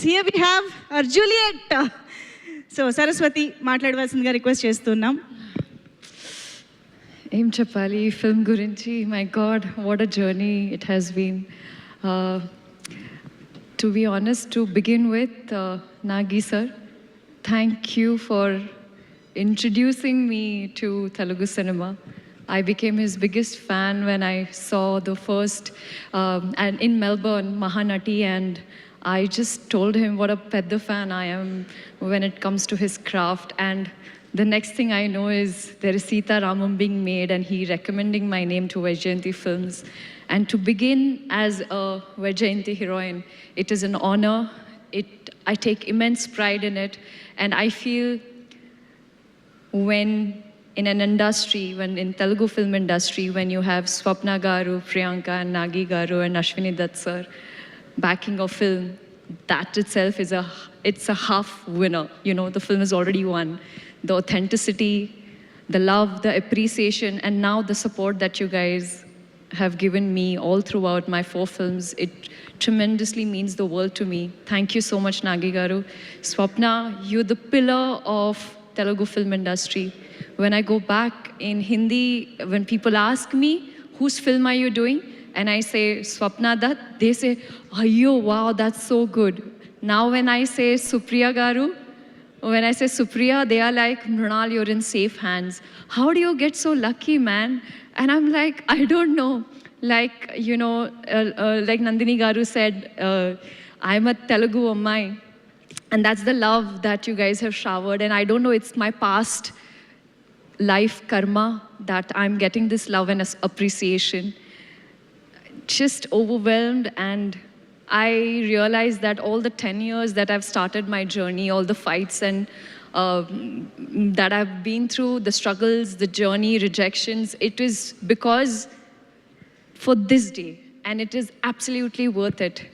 here we have our Juliet. So Saraswati మాట్లాడవలసిందిగా request చేస్తున్నాం. ఏం చెప్పాలి ఫిల్మ్ గురించి? My god, what a journey it has been. To be honest, to begin with, Nagi sir, thank you for introducing me to Telugu cinema. I became his biggest fan when I saw the first, and in Melbourne, Mahanati, and I just told him what a pedda fan I am when it comes to his craft. And the next thing I know is there is Sita Ramam being made and he recommending my name to Vaijayanti Films. And to begin as a Vaijayanti heroine, it is an honor. I take immense pride in it. And I feel when in an industry, when in Telugu film industry, when you have Swapna Garu, Priyanka and Nagi Garu and Ashwini Dutt sir backing a film, that itself is it's a half winner. You know, the film is already won. The authenticity, the love, the appreciation, and now the support that you guys have given me all throughout my 4 films, it tremendously means the world to me. Thank you so much, Nagi Garu. Swapna, you're the pillar of Telugu film industry. When I go back in Hindi, when people ask me, whose film are you doing? And I say, Swapna Dutt, they say, Ayyo, wow, that's so good. Now when I say Supriya Garu, when I say Supriya, they are like, Mrunal, you're in safe hands. How do you get so lucky, man? And I'm like, I don't know. Like, you know, like Nandini Garu said, I'm a Telugu Ammai. And that's the love that you guys have showered. And I don't know, it's my past life karma that I'm getting this love and appreciation. Just overwhelmed, and I realized that all the 10 years that I've started my journey, all the fights and that I've been through, the struggles, the journey, rejections, it is because for this day, and it is absolutely worth it.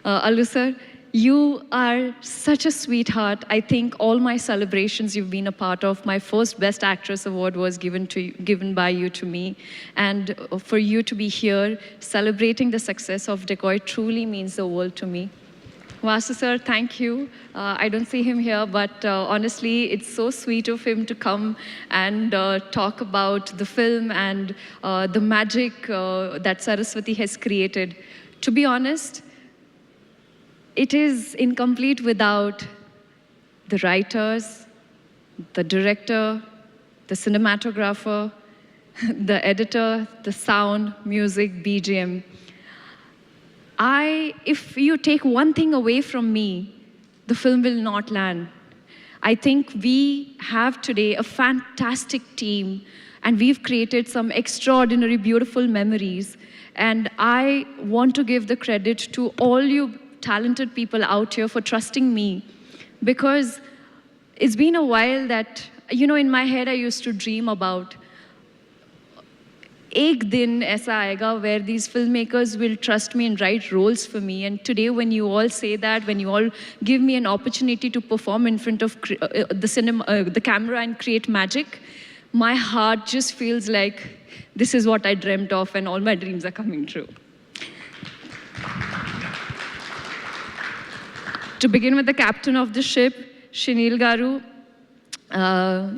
Allu sir, you are such a sweetheart. I think all my celebrations you've been a part of. My first Best Actress award was given by you to me. And for you to be here celebrating the success of Decoy truly means the world to me. Vasu sir, thank you. I don't see him here, but honestly, it's so sweet of him to come and talk about the film and the magic that Saraswati has created. To be honest, it is incomplete without the writers, the director, the cinematographer, the editor, the sound, music, BGM. If you take one thing away from me, the film will not land. I think we have today a fantastic team and we've created some extraordinary, beautiful memories. And I want to give the credit to all you talented people out here for trusting me, because it's been a while that, you know, in my head I used to dream about ek din aisa aayega where these filmmakers will trust me and write roles for me. And today when you all say that, when you all give me an opportunity to perform in front of the camera and create magic, my heart just feels like this is what I dreamt of and all my dreams are coming true. To begin with the captain of the ship, Shinil Garu,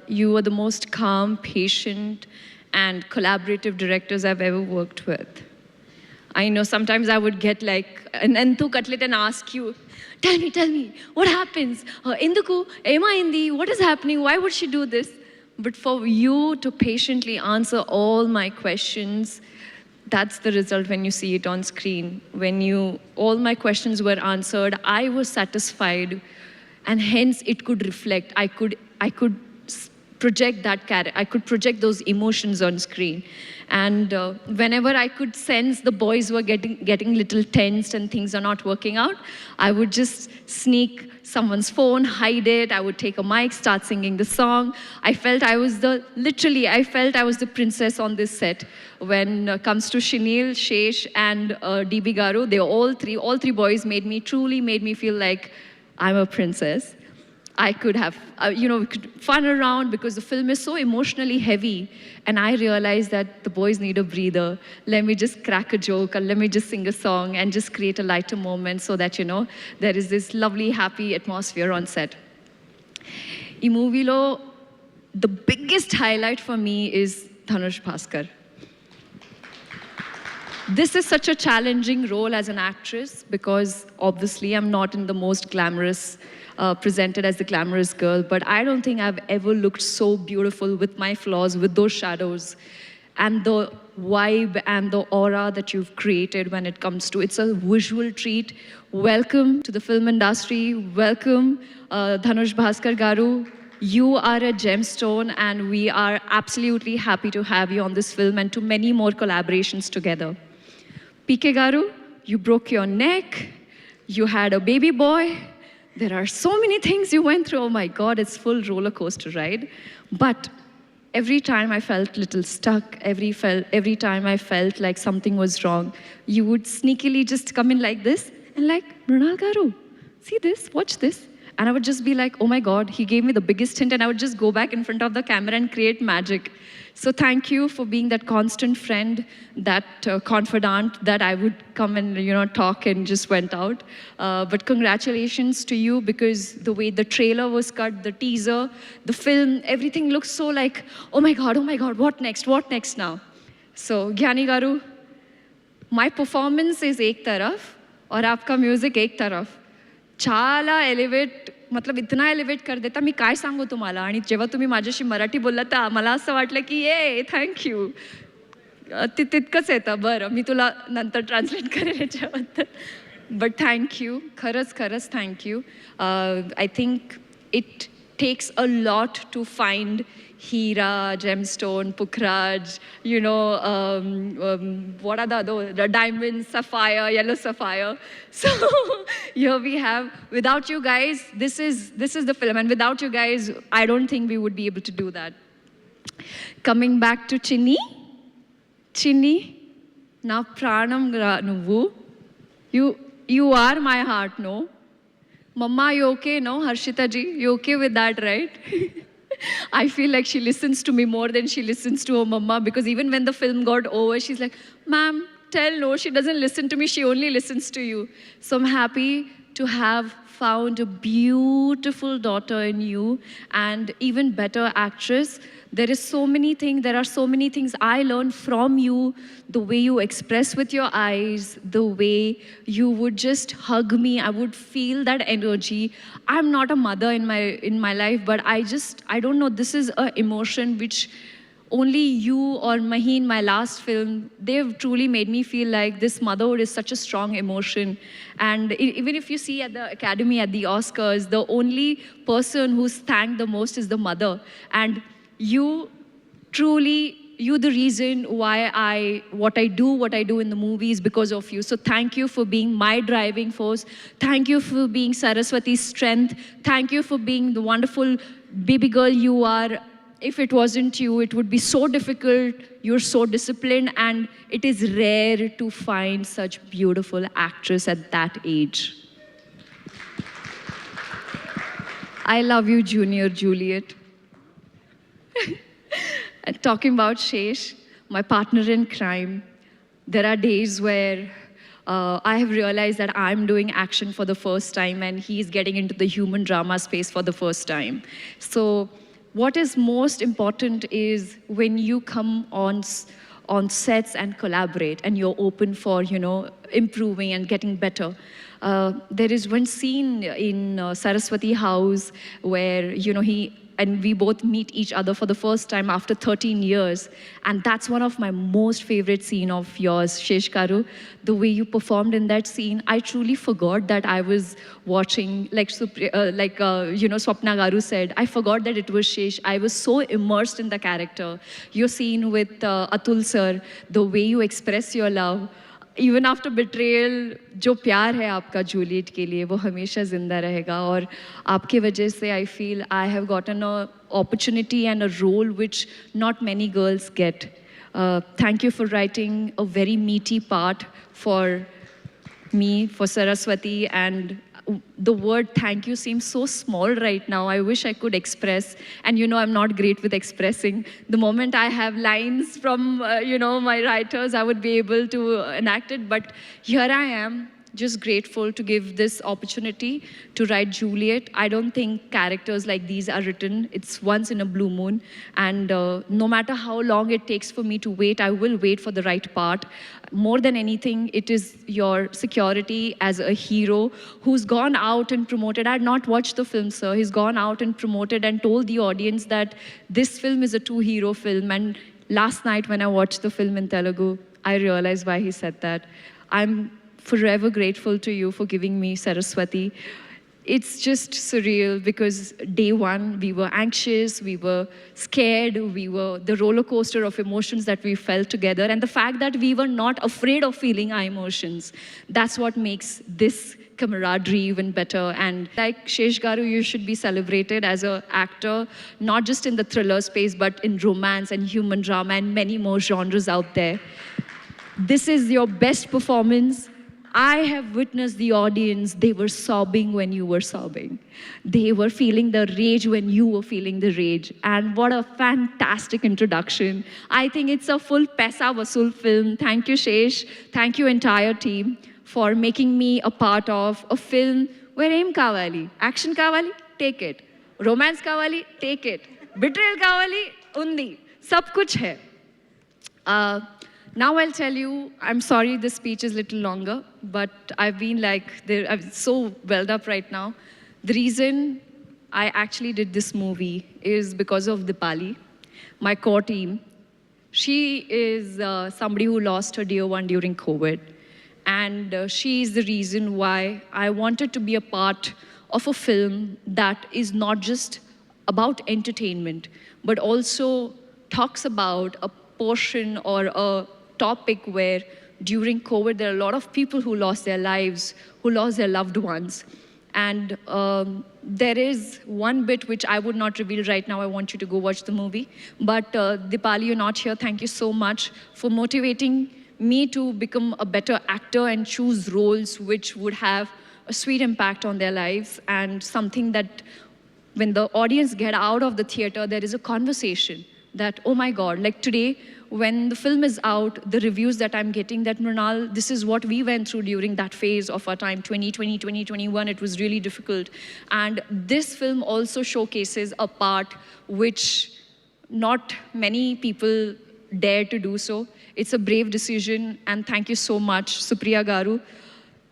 you are the most calm, patient, and collaborative directors I've ever worked with. I know sometimes I would get like an entu cutlet and ask you, tell me, what happens? Induku, ema indi, what is happening? Why would she do this? But for you to patiently answer all my questions, that's the result when you see it on screen. When all my questions were answered, I was satisfied, and hence it could reflect. I could project that character. I could project those emotions on screen. And whenever I could sense the boys were getting little tensed and things are not working out, I would just sneak someone's phone, hide it. I would take a mic, start singing the song. I felt I was the princess on this set. When it comes to Shinil, Shesh, and DB Garu, all three boys truly made me feel like I'm a princess. I could have, we could fun around because the film is so emotionally heavy. And I realized that the boys need a breather. Let me just crack a joke or let me just sing a song and just create a lighter moment so that, there is this lovely, happy atmosphere on set. In movie lo, the biggest highlight for me is Dhanush Bhaskar. This is such a challenging role as an actress because obviously I'm not in the most glamorous, presented as the glamorous girl, but I don't think I've ever looked so beautiful with my flaws, with those shadows, and the vibe and the aura that you've created when it comes to, it's a visual treat. Welcome to the film industry. Welcome, Dhanush Bhaskar Garu. You are a gemstone and we are absolutely happy to have you on this film and to many more collaborations together. PK Garu, you broke your neck, you had a baby boy, there are so many things you went through. Oh my God, it's full roller coaster ride. But every time I felt a little stuck, every time I felt like something was wrong, you would sneakily just come in like this and like, Mrunal Garu, see this, watch this. And I would just be like, oh my God, he gave me the biggest hint, and I would just go back in front of the camera and create magic. So thank you for being that constant friend, that confidant that I would come and talk and just went out. But congratulations to you, because the way the trailer was cut, the teaser, the film, everything looks so like, oh my God, what next now? So Gyani Garu, my performance is ek taraf, और आपका music एक तरफ. छाला elevate मतलब इतना elevate कर देता. मी काय सांगू तुम्हाला. आणि जेव्हा तुम्ही माझ्याशी मराठी बोलला तर मला असं वाटलं की ये थँक्यू. तितकंच येतं. बरं मी तुला नंतर ट्रान्सलेट करेल याच्याबद्दल. बट थँक्यू, खरंच thank you. I think it takes a lot to find Hira, Gemstone, Pukhraj, what are the other, the diamond, sapphire, yellow sapphire. So here we have, without you guys, this is the film, and without you guys, I don't think we would be able to do that. Coming back to Chinni, na pranam nuvu, you are my heart, no? Mama, you okay, no? Harshita ji, you okay with that, right? I feel like she listens to me more than she listens to her mama, because even when the film got over, she's like, ma'am, no, she doesn't listen to me, she only listens to you. So I'm happy to have found a beautiful daughter in you, and even better actress. There are so many things I learned from you, the way you express with your eyes, the way you would just hug me. I would feel that energy. I'm not a mother in my life, but I don't know, this is an emotion which only you or Maheen, my last film, they've truly made me feel like this motherhood is such a strong emotion. And even if you see at the Academy, at the Oscars, the only person who's thanked the most is the mother. And you the reason why what I do in the movies because of you. So thank you for being my driving force. Thank you for being Saraswati's strength. Thank you for being the wonderful baby girl you are. If it wasn't you, it would be so difficult. You're so disciplined, and it is rare to find such beautiful actress at that age. I love you, Junior Juliet. And talking about Shesh, my partner in crime, there are days where I have realized that I'm doing action for the first time and he's getting into the human drama space for the first time. So what is most important is when you come on sets and collaborate and you're open for, improving and getting better. There is one scene in Saraswati House where, and we both meet each other for the first time after 13 years. And that's one of my most favorite scene of yours, Shesh Garu. The way you performed in that scene, I truly forgot that I was watching, Swapna Garu said, I forgot that it was Shesh. I was so immersed in the character. Your scene with Atul sir, the way you express your love, even after betrayal, जो प्यार है आपका Juliet के लिए वो हमेशा जिंदा रहेगा. और आपके वजह से I feel I have gotten an opportunity and a role which not many girls get. Thank you for writing a very meaty part for me, for Saraswati, and the word thank you seems so small right now. I wish I could express. And you know, I'm not great with expressing. The moment I have lines from, my writers, I would be able to enact it. But here I am, just grateful to give this opportunity to write Juliet. I don't think characters like these are written. It's once in a blue moon. And no matter how long it takes for me to wait, I will wait for the right part. More than anything, it is your security as a hero who's gone out and promoted. I had not watched the film, sir. He's gone out and promoted and told the audience that this film is a two-hero film. And last night when I watched the film in Telugu, I realized why he said that. I'm forever grateful to you for giving me Saraswati. It's just surreal because day one, we were anxious, we were scared, we were the roller coaster of emotions that we felt together. And the fact that we were not afraid of feeling our emotions, that's what makes this camaraderie even better. And like Shesh Garu, you should be celebrated as an actor, not just in the thriller space, but in romance and human drama and many more genres out there. This is your best performance. I have witnessed the audience, they were sobbing when you were sobbing. They were feeling the rage when you were feeling the rage. And what a fantastic introduction. I think it's a full Paisa Vasool film. Thank you, Shesh. Thank you, entire team, for making me a part of a film where aim kawali, action kawali, take it. Romance kawali, take it. Betrayal kawali, undi. Sab kuch hai. Now I'll tell you, I'm sorry this speech is a little longer, but I've been I'm so welled up right now. The reason I actually did this movie is because of Dipali, my core team. She is somebody who lost her dear one during COVID. And she is the reason why I wanted to be a part of a film that is not just about entertainment, but also talks about a portion or a topic where during COVID, there are a lot of people who lost their lives, who lost their loved ones. And there is one bit which I would not reveal right now. I want you to go watch the movie. But Dipali, you're not here. Thank you so much for motivating me to become a better actor and choose roles which would have a sweet impact on their lives and something that when the audience get out of the theater, there is a conversation that, oh my God, like today, when the film is out, the reviews that I'm getting that, Mrinal, this is what we went through during that phase of our time, 2020, 2021, it was really difficult. And this film also showcases a part which not many people dare to do so. It's a brave decision, and thank you so much, Supriya Garu.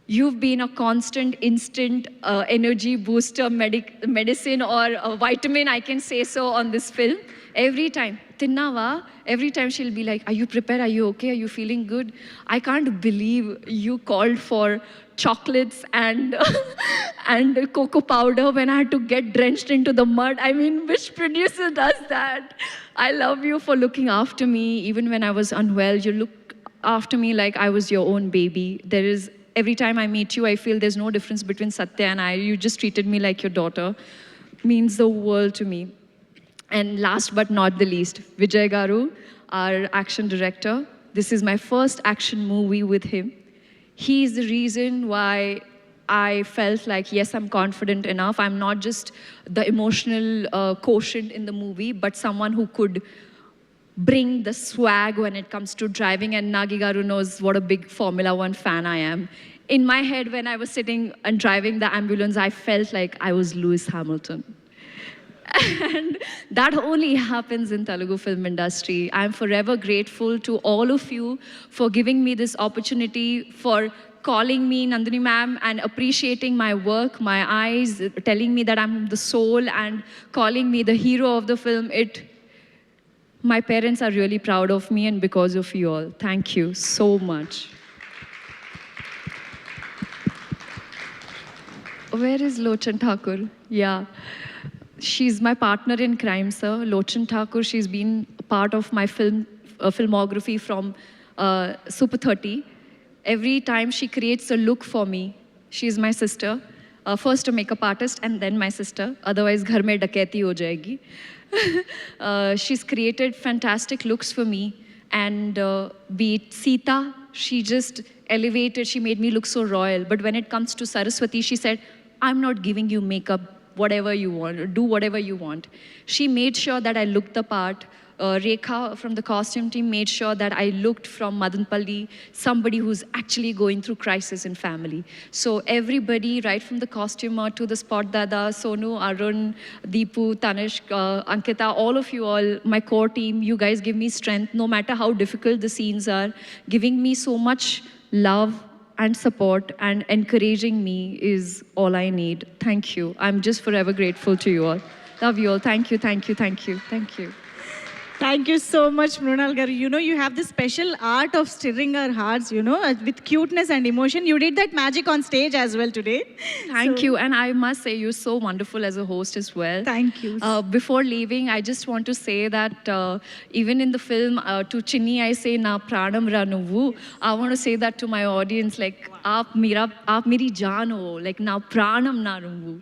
You've been a constant, instant energy booster, medicine or a vitamin, I can say so, on this film. Every time, Tinnava, every time she'll be like, are you prepared? Are you okay? Are you feeling good? I can't believe you called for chocolates and, and cocoa powder when I had to get drenched into the mud. I mean, which producer does that? I love you for looking after me. Even when I was unwell, you look after me like I was your own baby. Every time I meet you, I feel there's no difference between Satya and I. You just treated me like your daughter. Means the world to me. And last but not the least, Vijay Garu, our action director. This is my first action movie with him. He is the reason why I felt like, yes, I'm confident enough. I'm not just the emotional quotient in the movie, but someone who could bring the swag when it comes to driving. And Nagi Garu knows what a big Formula One fan I am. In my head, when I was sitting and driving the ambulance, I felt like I was Lewis Hamilton. And that only happens in Telugu film industry. I'm forever grateful to all of you for giving me this opportunity, for calling me Nandini ma'am and appreciating my work, my eyes, telling me that I'm the soul and calling me the hero of the film. My parents are really proud of me and because of you all. Thank you so much. Where is Lochan Thakur? Yeah. She's my partner in crime, sir. Lochan Thakur, she's been part of my filmography from Super 30. Every time she creates a look for me, she's my sister. First a makeup artist and then my sister. Otherwise, ghar mein daketi ho jayegi. She's created fantastic looks for me. And be it Sita, she just elevated, she made me look so royal. But when it comes to Saraswati, she said, I'm not giving you makeup, whatever you want, do whatever you want. She made sure that I looked the part. Rekha from the costume team made sure that I looked from Madanpalli, somebody who's actually going through crisis in family. So everybody, right from the costumer to the spot dada, Sonu, Arun, Deepu, Tanishk, Ankita, all of you all, my core team, you guys give me strength no matter how difficult the scenes are, giving me so much love and support and encouraging me is all I need. Thank you. I'm just forever grateful to you all. Love you all. Thank you, thank you, thank you, thank you. Thank you so much, Mrunal garu. You know, you have this special art of stirring our hearts, you know, with cuteness and emotion. You did that magic on stage as well today. Thank So, you. And I must say, you're so wonderful as a host as well. Thank you. Before leaving, I just want to say that even in the film, to Chinni, I say, Na pranam ra nuvu. I want to say that to my audience, like, aap meri jaan ho, like, na pranam na nuvu.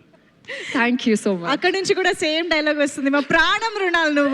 Thank you so much. అక్కడ నుంచి కూడా same dialogue వస్తుంది, మా ప్రాణం రుణాలు నువ్వు.